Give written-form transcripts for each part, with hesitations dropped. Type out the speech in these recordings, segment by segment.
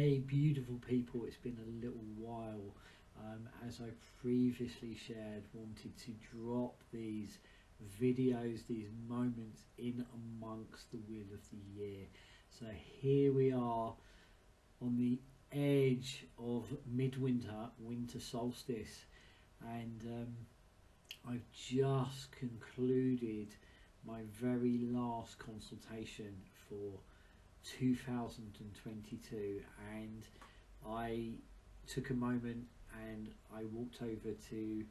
Hey beautiful people, it's been a little while. As I previously shared, wanted to drop these videos, these moments in amongst the wheel of the year. So here we are on the edge of midwinter, winter solstice, and I've just concluded my very last consultation for 2022, and I took a moment and I walked over to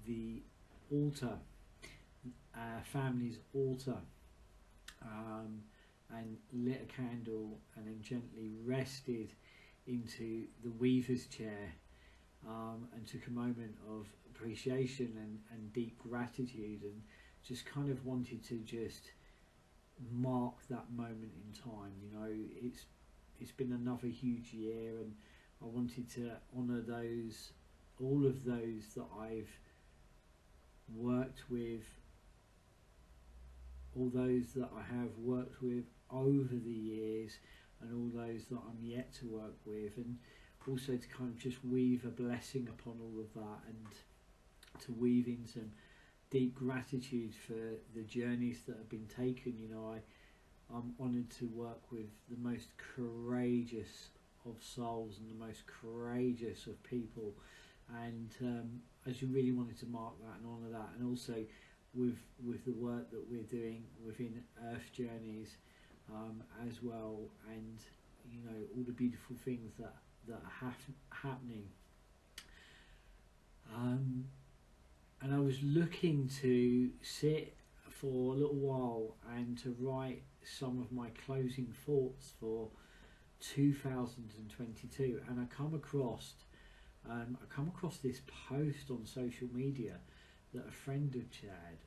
the altar, family's altar, and lit a candle and then gently rested into the weaver's chair, and took a moment of appreciation and deep gratitude, and just kind of wanted to just mark that moment in time. You know, it's been another huge year, and I wanted to honour those, all of those that I've worked with, all those that I have worked with over the years, and all those that I'm yet to work with, and also to kind of just weave a blessing upon all of that, and to weave in some deep gratitude for the journeys that have been taken. You know, I'm honoured to work with the most courageous of souls and the most courageous of people, and I just really wanted to mark that and honour that, and also with the work that we're doing within Earth Journeys as well, and you know, all the beautiful things that are happening. And I was looking to sit for a little while and to write some of my closing thoughts for 2022, and I come across this post on social media that a friend had shared,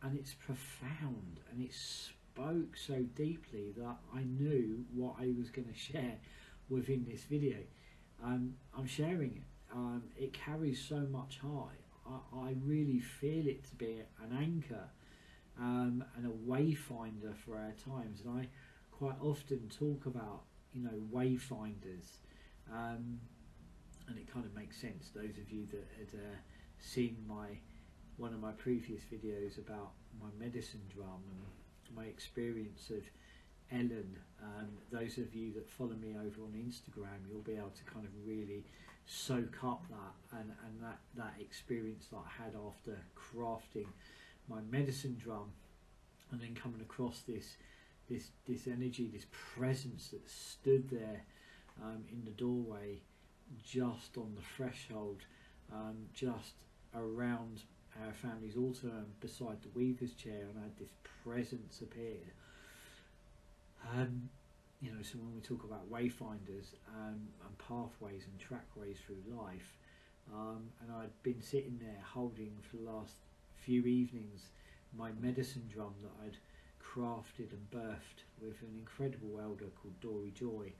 and it's profound, and it spoke so deeply that I knew what I was going to share within this video. I'm sharing it. It carries so much high. I really feel it to be an anchor and a wayfinder for our times, and I quite often talk about, you know, wayfinders, and it kind of makes sense. Those of you that had seen one of my previous videos about my medicine drum and my experience of Ellen, those of you that follow me over on Instagram, you'll be able to kind of really soak up that and that experience that I had after crafting my medicine drum, and then coming across this energy, this presence that stood there in the doorway, just on the threshold, just around our family's altar and beside the weaver's chair, and I had this presence appear. You know, so when we talk about wayfinders and pathways and trackways through life, and I'd been sitting there holding for the last few evenings my medicine drum that I'd crafted and birthed with an incredible elder called Dory Joy,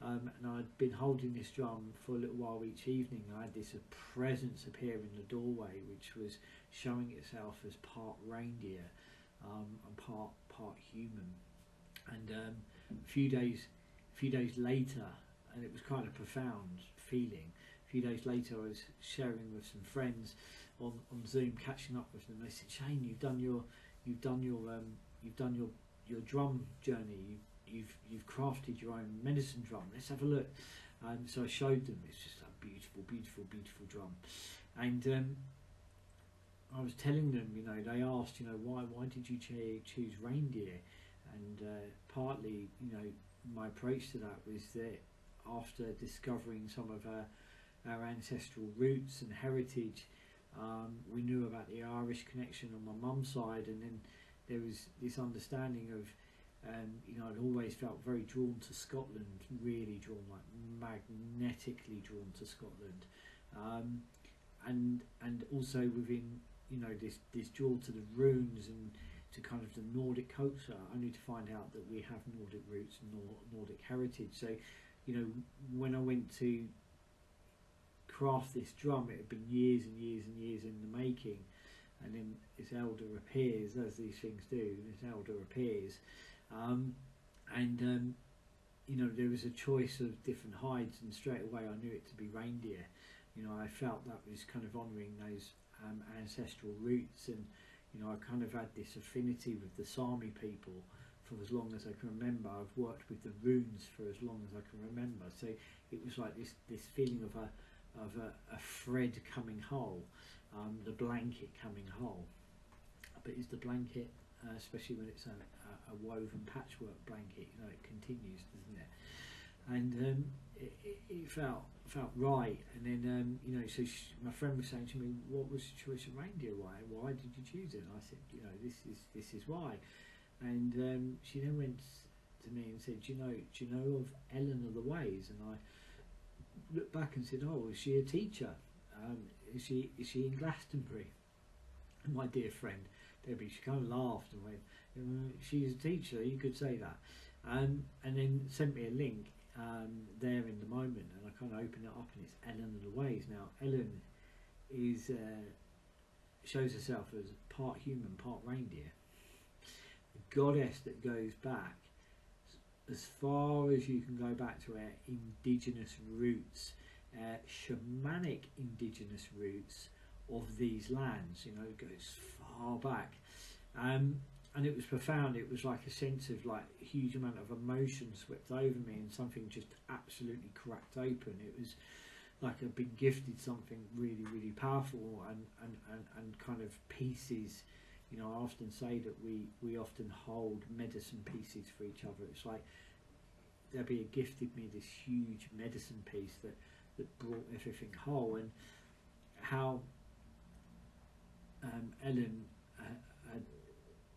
and I'd been holding this drum for a little while each evening. I had this presence appear in the doorway, which was showing itself as part reindeer and part human. And a few days later, and it was kind of profound feeling. A few days later, I was sharing with some friends on Zoom, catching up with them. They said, "Shane, you've done your drum journey. You've crafted your own medicine drum. Let's have a look." So I showed them. It's just a beautiful drum. And I was telling them, you know, they asked, you know, why did you choose reindeer? And partly, you know, my approach to that was that after discovering some of our ancestral roots and heritage, we knew about the Irish connection on my mum's side, and then there was this understanding of, you know, I'd always felt very drawn to Scotland, really drawn, like magnetically drawn to Scotland, and also within, you know, this draw to the runes and to kind of the Nordic culture, only to find out that we have Nordic roots and Nordic heritage. So, you know, when I went to craft this drum, it had been years and years and years in the making, and then this elder appears, as these things do, this elder appears, and you know, there was a choice of different hides, and straight away I knew it to be reindeer. You know, I felt that was kind of honouring those ancestral roots, and you know, I kind of had this affinity with the Sami people for as long as I can remember. I've worked with the runes for as long as I can remember, so it was like this feeling of a thread coming whole, the blanket coming whole. But is the blanket, especially when it's a woven patchwork blanket, you know, it continues, doesn't it? And it felt right. And then you know, so my friend was saying to me, "What was your choice of reindeer? Why did you choose it?" And I said, "You know, this is why." And she then went to me and said, do you know of Ellen of the Ways?" And I looked back and said, "Oh, is she a teacher? Is she in Glastonbury?" And my dear friend Debbie, she kind of laughed and went, "She's a teacher, you could say that." And then sent me a link there in the moment, and I kind of opened it up, and it's Ellen of the Ways. Now, Ellen is shows herself as part human, part reindeer, a goddess that goes back as far as you can go back to her indigenous roots, shamanic indigenous roots of these lands. You know, it goes far back, and it was profound. It was like a sense of like a huge amount of emotion swept over me, and something just absolutely cracked open. It was like I'd been gifted something really, really powerful, and kind of pieces. You know, I often say that we often hold medicine pieces for each other. It's like Debbie gifted me this huge medicine piece that brought everything whole, and how Ellen had,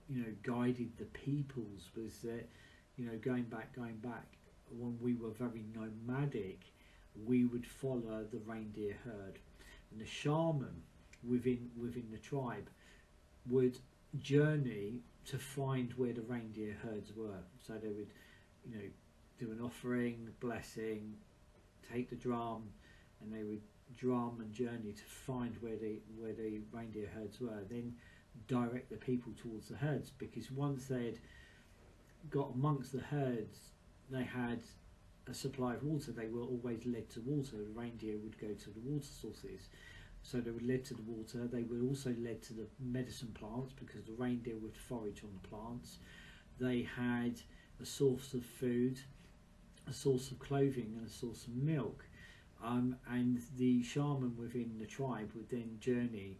you know, guided the peoples was that, you know, going back when we were very nomadic, we would follow the reindeer herd, and the shaman within the tribe would journey to find where the reindeer herds were. So they would, you know, do an offering, blessing, take the drum, and they would drum and journey to find where the reindeer herds were, then direct the people towards the herds, because once they had got amongst the herds, they had a supply of water. They were always led to water. The reindeer would go to the water sources, so they were led to the water. They were also led to the medicine plants, because the reindeer would forage on the plants. They had a source of food, a source of clothing, and a source of milk. And the shaman within the tribe would then journey,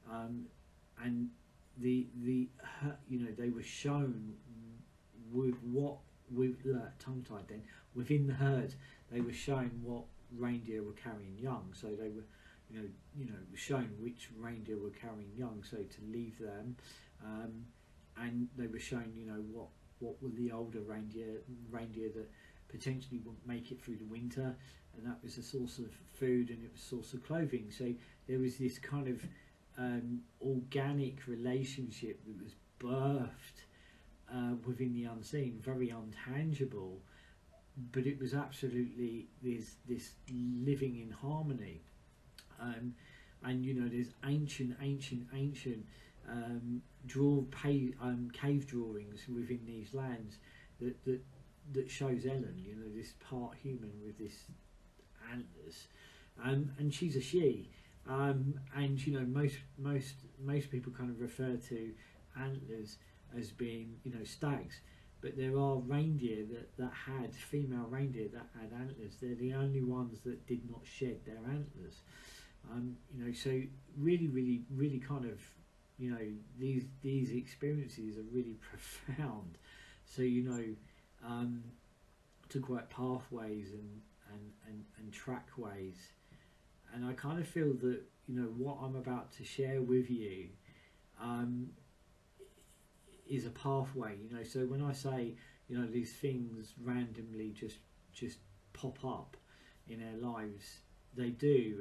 and the you know, they were shown with tongue-tied then within the herd. They were shown what reindeer were carrying young, so they were you know shown which reindeer were carrying young, so to leave them, and they were shown, you know, what were the older reindeer that potentially wouldn't make it through the winter, and that was a source of food, and it was a source of clothing. So there was this kind of organic relationship that was birthed within the unseen, very untangible, but it was absolutely this living in harmony. And you know, there's ancient cave drawings within these lands that shows Ellen, you know, this part human with this antlers, and she's a she, and you know, most people kind of refer to antlers as being, you know, stags, but there are reindeer that had female reindeer that had antlers. They're the only ones that did not shed their antlers. You know, so really kind of, you know, these experiences are really profound. So, you know, talk about pathways and trackways, and I kind of feel that, you know, what I'm about to share with you is a pathway. You know, so when I say, you know, these things randomly just pop up in our lives, they do,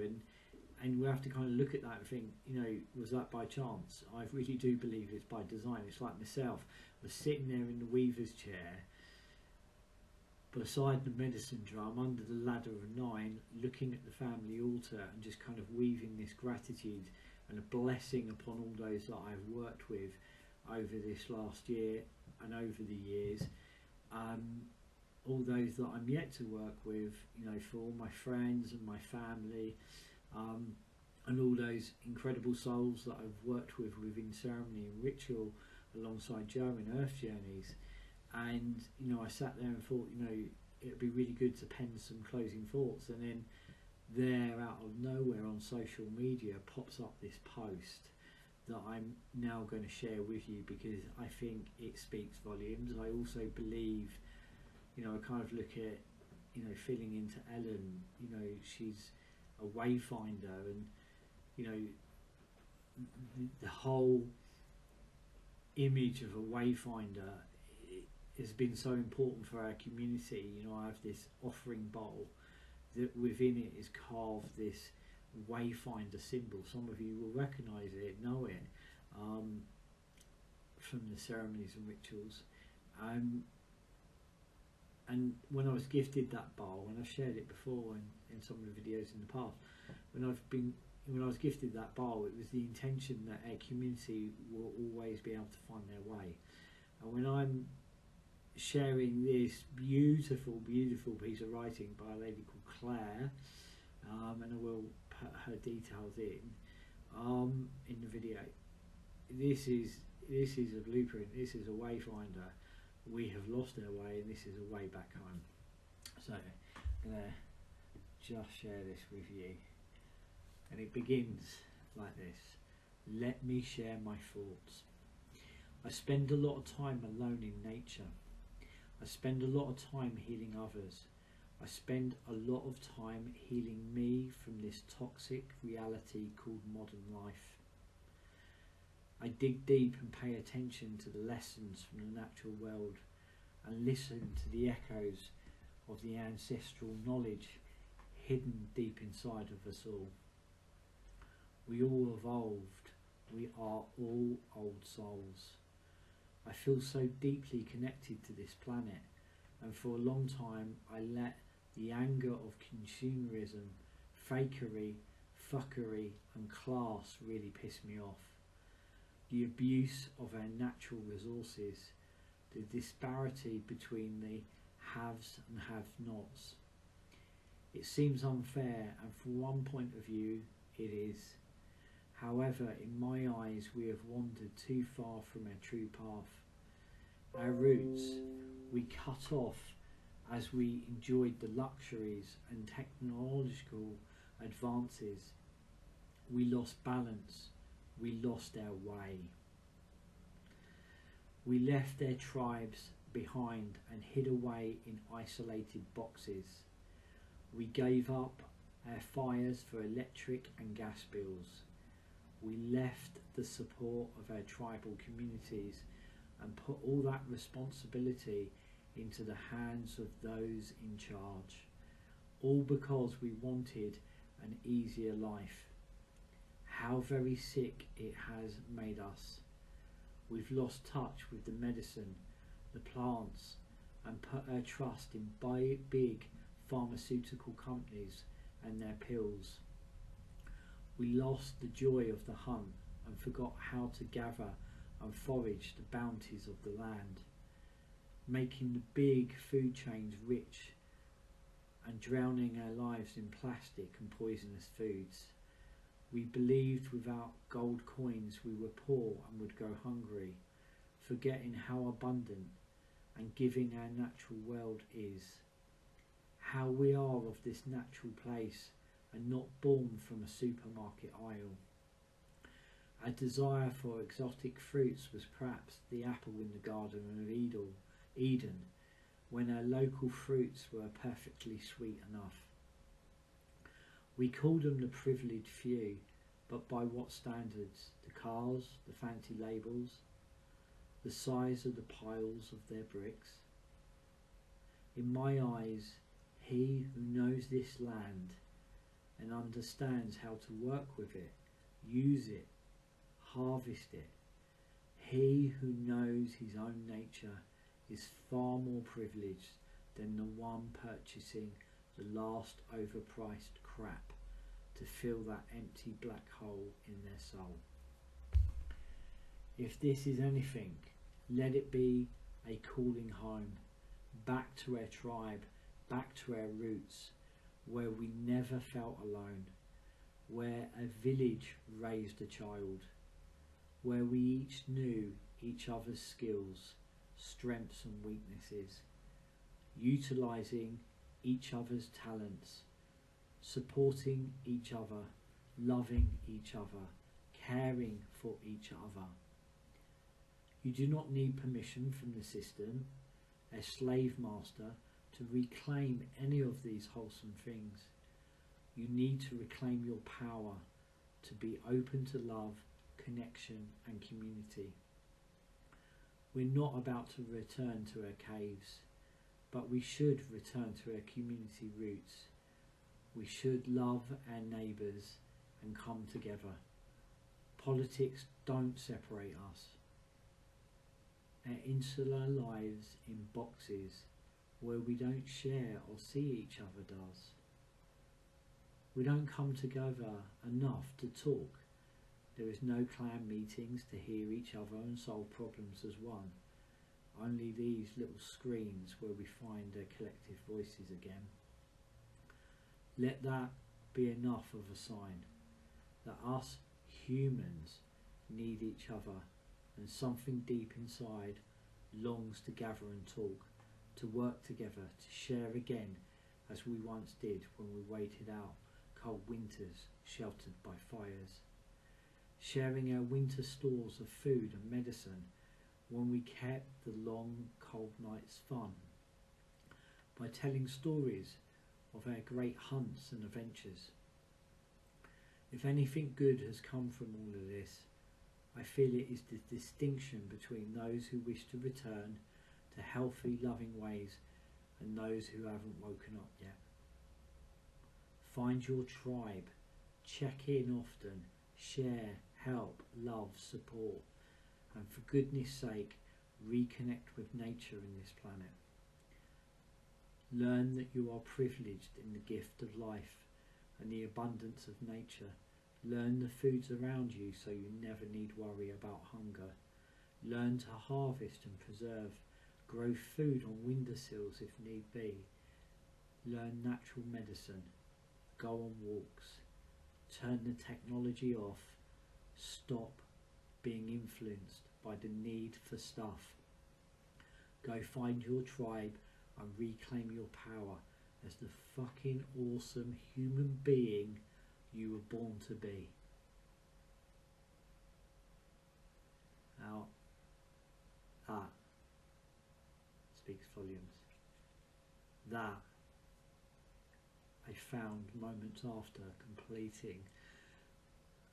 and we have to kind of look at that and think, you know, was that by chance? I really do believe it's by design. It's like myself, I was sitting there in the weaver's chair beside the medicine drum under the ladder of 9, looking at the family altar and just kind of weaving this gratitude and a blessing upon all those that I've worked with over this last year and over the years. all those that I'm yet to work with, you know, for all my friends and my family, and all those incredible souls that I've worked with within ceremony and ritual alongside Joe in Earth Journeys. And, you know, I sat there and thought, you know, it'd be really good to pen some closing thoughts. And then there, out of nowhere on social media, pops up this post that I'm now going to share with you because I think it speaks volumes. I also believe, you know, I kind of look at, you know, feeling into Ellen, you know, she's a wayfinder, and, you know, the whole image of a wayfinder has been so important for our community. You know, I have this offering bowl that within it is carved this wayfinder symbol. Some of you will recognise it, know it, from the ceremonies and rituals. And when I was gifted that bowl, and I've shared it before in some of the videos in the past, when I was gifted that bowl, it was the intention that our community will always be able to find their way. And when I'm sharing this beautiful, beautiful piece of writing by a lady called Claire, and I will put her details in the video. This is a blueprint. This is a wayfinder. We have lost our way, and this is a way back home. So I'm gonna just share this with you, and it begins like this. Let me share my thoughts. I spend a lot of time alone in nature. I spend a lot of time healing others. I spend a lot of time healing me from this toxic reality called modern life. I dig deep and pay attention to the lessons from the natural world and listen to the echoes of the ancestral knowledge hidden deep inside of us all. We all evolved. We are all old souls. I feel so deeply connected to this planet, and for a long time I let the anger of consumerism, fakery, fuckery and class really piss me off. The abuse of our natural resources, the disparity between the haves and have-nots. It seems unfair, and from one point of view it is. However, in my eyes, we have wandered too far from our true path. Our roots we cut off as we enjoyed the luxuries and technological advances. We lost balance. We lost our way. We left our tribes behind and hid away in isolated boxes. We gave up our fires for electric and gas bills. We left the support of our tribal communities and put all that responsibility into the hands of those in charge, all because we wanted an easier life. How very sick it has made us. We've lost touch with the medicine, the plants, and put our trust in big pharmaceutical companies and their pills. We lost the joy of the hunt and forgot how to gather and forage the bounties of the land, making the big food chains rich and drowning our lives in plastic and poisonous foods. We believed without gold coins we were poor and would go hungry, forgetting how abundant and giving our natural world is, how we are of this natural place and not born from a supermarket aisle. Our desire for exotic fruits was perhaps the apple in the Garden of Eden, when our local fruits were perfectly sweet enough. We called them the privileged few, but by what standards? The cars, the fancy labels, the size of the piles of their bricks. In my eyes, he who knows this land and understands how to work with it, use it, harvest it, he who knows his own nature is far more privileged than the one purchasing the last overpriced crap to fill that empty black hole in their soul. If this is anything, let it be a calling home, back to our tribe, back to our roots, where we never felt alone, where a village raised a child, where we each knew each other's skills, strengths and weaknesses, utilising each other's talents, supporting each other, loving each other, caring for each other. You do not need permission from the system, a slave master, to reclaim any of these wholesome things. You need to reclaim your power to be open to love, connection and community. We're not about to return to our caves, but we should return to our community roots. We should love our neighbours and come together. Politics don't separate us. Our insular lives in boxes where we don't share or see each other does. We don't come together enough to talk. There is no clan meetings to hear each other and solve problems as one. Only these little screens where we find our collective voices again. Let that be enough of a sign that us humans need each other, and something deep inside longs to gather and talk, to work together, to share again as we once did when we waited out cold winters sheltered by fires. Sharing our winter stores of food and medicine when we kept the long cold nights fun. By telling stories of our great hunts and adventures. If anything good has come from all of this, I feel it is the distinction between those who wish to return to healthy, loving ways and those who haven't woken up yet. Find your tribe, check in often, share, help, love, support, and for goodness sake, reconnect with nature in this planet. Learn that you are privileged in the gift of life and the abundance of nature. Learn the foods around you so you never need worry about hunger. Learn to harvest and preserve. Grow food on windowsills if need be. Learn natural medicine. Go on walks. Turn the technology off. Stop being influenced by the need for stuff. Go find your tribe and reclaim your power as the fucking awesome human being you were born to be. Now, that speaks volumes. That I found moments after completing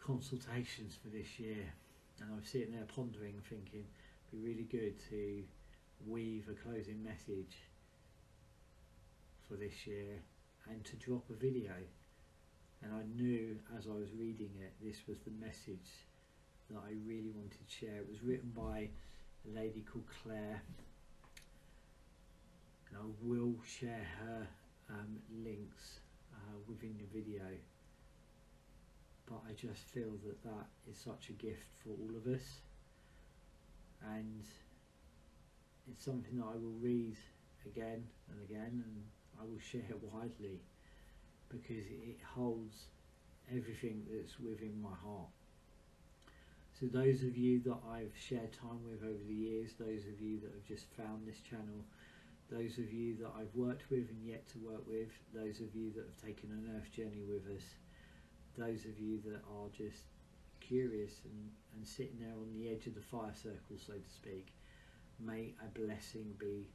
consultations for this year, and I was sitting there pondering, thinking it'd be really good to weave a closing message for this year and to drop a video. And I knew as I was reading it, this was the message that I really wanted to share. It was written by a lady called Claire, and I will share her links within the video. But I just feel that that is such a gift for all of us, and it's something that I will read again and again, and I will share it widely because it holds everything that's within my heart. So those of you that I've shared time with over the years, those of you that have just found this channel, those of you that I've worked with and yet to work with, those of you that have taken an earth journey with us, those of you that are just curious and sitting there on the edge of the fire circle, so to speak, may a blessing be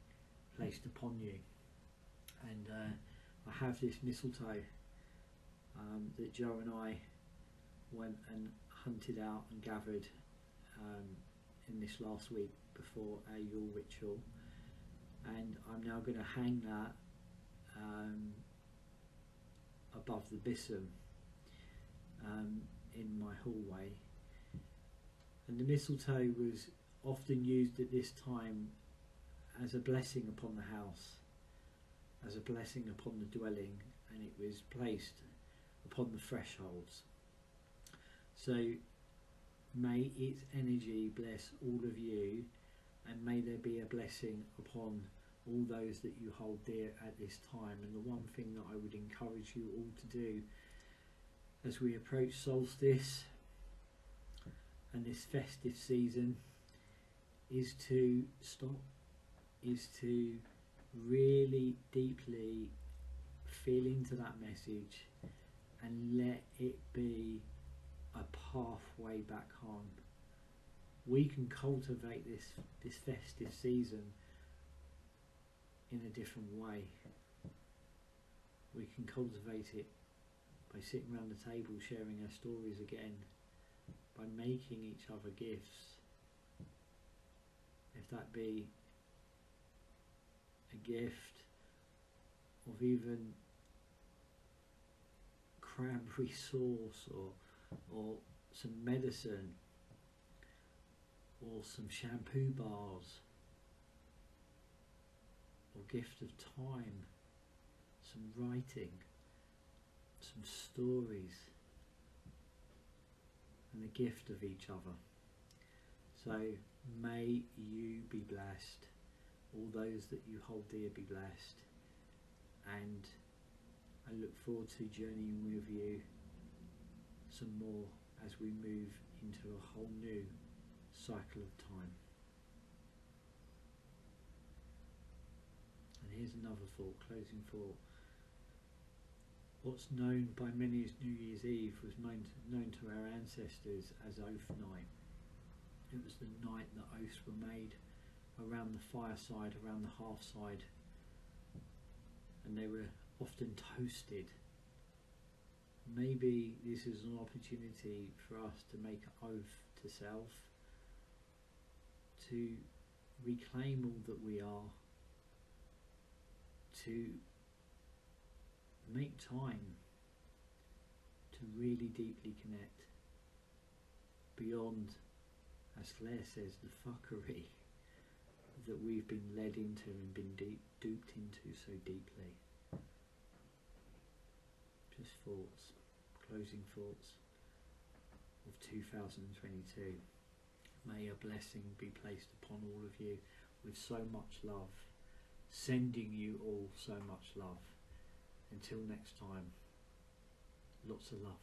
placed upon you. And I have this mistletoe that Joe and I went and hunted out and gathered in this last week before our Yule ritual, and I'm now going to hang that above the bissum in my hallway. And the mistletoe was often used at this time as a blessing upon the house, as a blessing upon the dwelling, and it was placed upon the thresholds. So may its energy bless all of you, and may there be a blessing upon all those that you hold dear at this time. And the one thing that I would encourage you all to do as we approach solstice and this festive season is to stop, is to really deeply feel into that message and let it be a pathway back home. We can cultivate this festive season in a different way. We can cultivate it by sitting around the table sharing our stories again, by making each other gifts, if that be a gift of even cranberry sauce or some medicine or some shampoo bars, or gift of time, some writing, some stories, and the gift of each other. So may you be blessed, all those that you hold dear be blessed, and I look forward to journeying with you some more as we move into a whole new cycle of time. And here's another thought, closing thought. What's known by many as New Year's Eve was known to our ancestors as Oath Night. It was the night that oaths were made around the fireside, around the hearthside, and they were often toasted. Maybe this is an opportunity for us to make an oath to self, to reclaim all that we are, to make time to really deeply connect beyond, as Claire says, the fuckery that we've been led into and been duped into so deeply. Just thoughts, closing thoughts of 2022. May a blessing be placed upon all of you with so much love, sending you all so much love. Until next time, lots of love.